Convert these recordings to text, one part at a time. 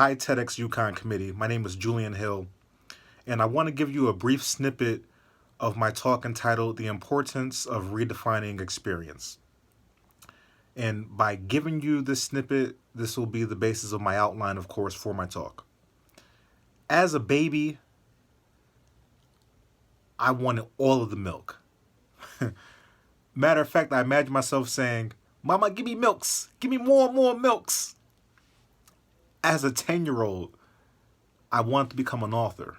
Hi, TEDx Yukon Committee. My name is Julian Hill, and I want to give you a brief snippet of my talk entitled The Importance of Redefining Experience. And by giving you this snippet, this will be the basis of my outline, of course, for my talk. As a baby, I wanted all of the milk. Matter of fact, I imagine myself saying, "Mama, give me milks. Give me more and more milks." As a 10-year-old, I wanted to become an author.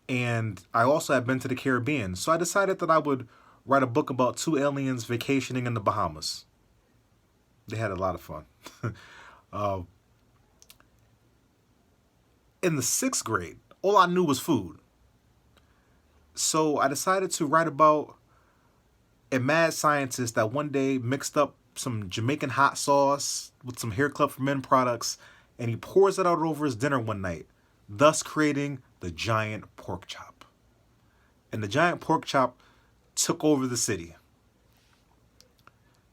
And I also had been to the Caribbean, so I decided that I would write a book about two aliens vacationing in the Bahamas. They had a lot of fun. uh, in the 6th grade, all I knew was food. So I decided to write about a mad scientist that one day mixed up some Jamaican hot sauce with some Hair Club for Men products, and he pours it out over his dinner one night, thus creating the giant pork chop. And the giant pork chop took over the city.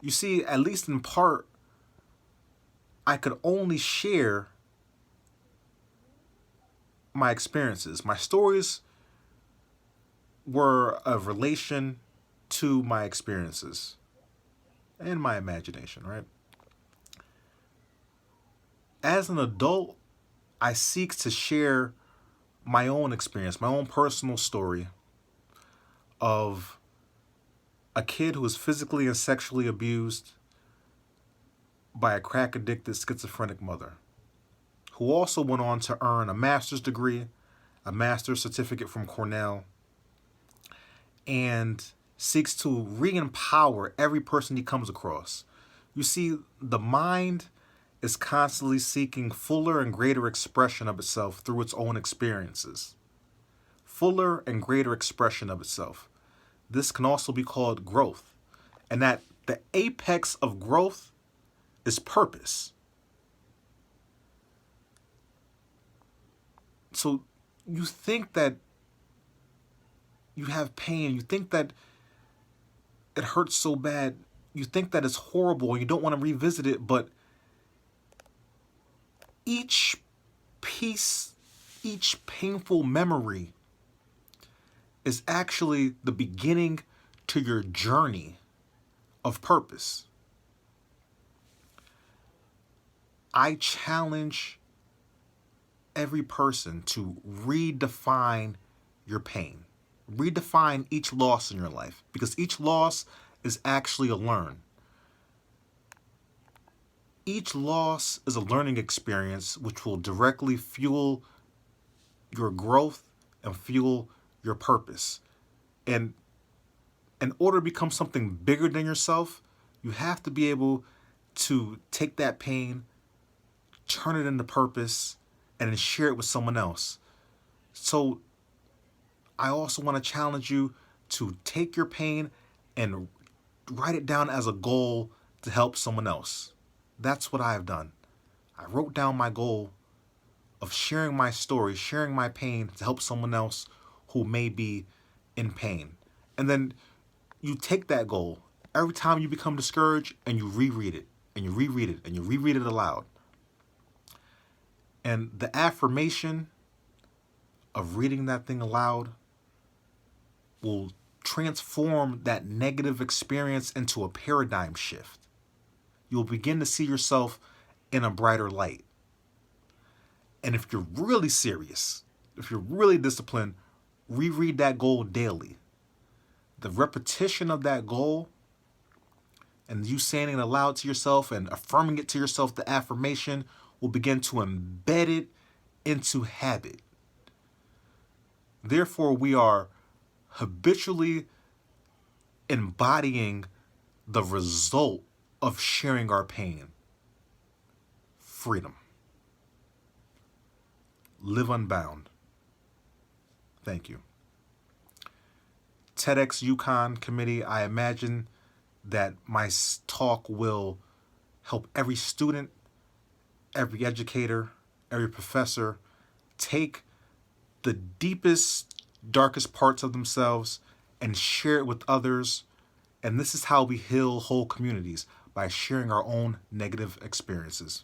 You see, at least in part, I could only share my experiences. My stories were of relation to my experiences and my imagination, right? As an adult, I seek to share my own experience, my own personal story of a kid who was physically and sexually abused by a crack-addicted schizophrenic mother, who also went on to earn a master's degree, a master's certificate from Cornell, and seeks to re-empower every person he comes across. You see, the mind is constantly seeking fuller and greater expression of itself through its own experiences. Fuller and greater expression of itself. This can also be called growth. And that the apex of growth is purpose. So you think that you have pain, you think that it hurts so bad, you think that it's horrible and you don't want to revisit it, but each piece, each painful memory is actually the beginning to your journey of purpose. I challenge every person to redefine your pain. Redefine each loss in your life, because each loss is actually a learn. Each loss is a learning experience which will directly fuel your growth and fuel your purpose. And in order to become something bigger than yourself, you have to be able to take that pain, turn it into purpose, and then share it with someone else. So I also want to challenge you to take your pain and write it down as a goal to help someone else. That's what I have done. I wrote down my goal of sharing my story, sharing my pain to help someone else who may be in pain. And then you take that goal every time you become discouraged and you reread it, and you reread it, and you reread it aloud. And the affirmation of reading that thing aloud will transform that negative experience into a paradigm shift. You'll begin to see yourself in a brighter light. And if you're really serious, if you're really disciplined, reread that goal daily. The repetition of that goal and you saying it aloud to yourself and affirming it to yourself, the affirmation will begin to embed it into habit. Therefore, we are habitually embodying the result of sharing our pain. Freedom. Live unbound. Thank you. TEDx Yukon Committee, I imagine that my talk will help every student, every educator, every professor take the deepest, darkest parts of themselves and share it with others. And this is how we heal whole communities, by sharing our own negative experiences.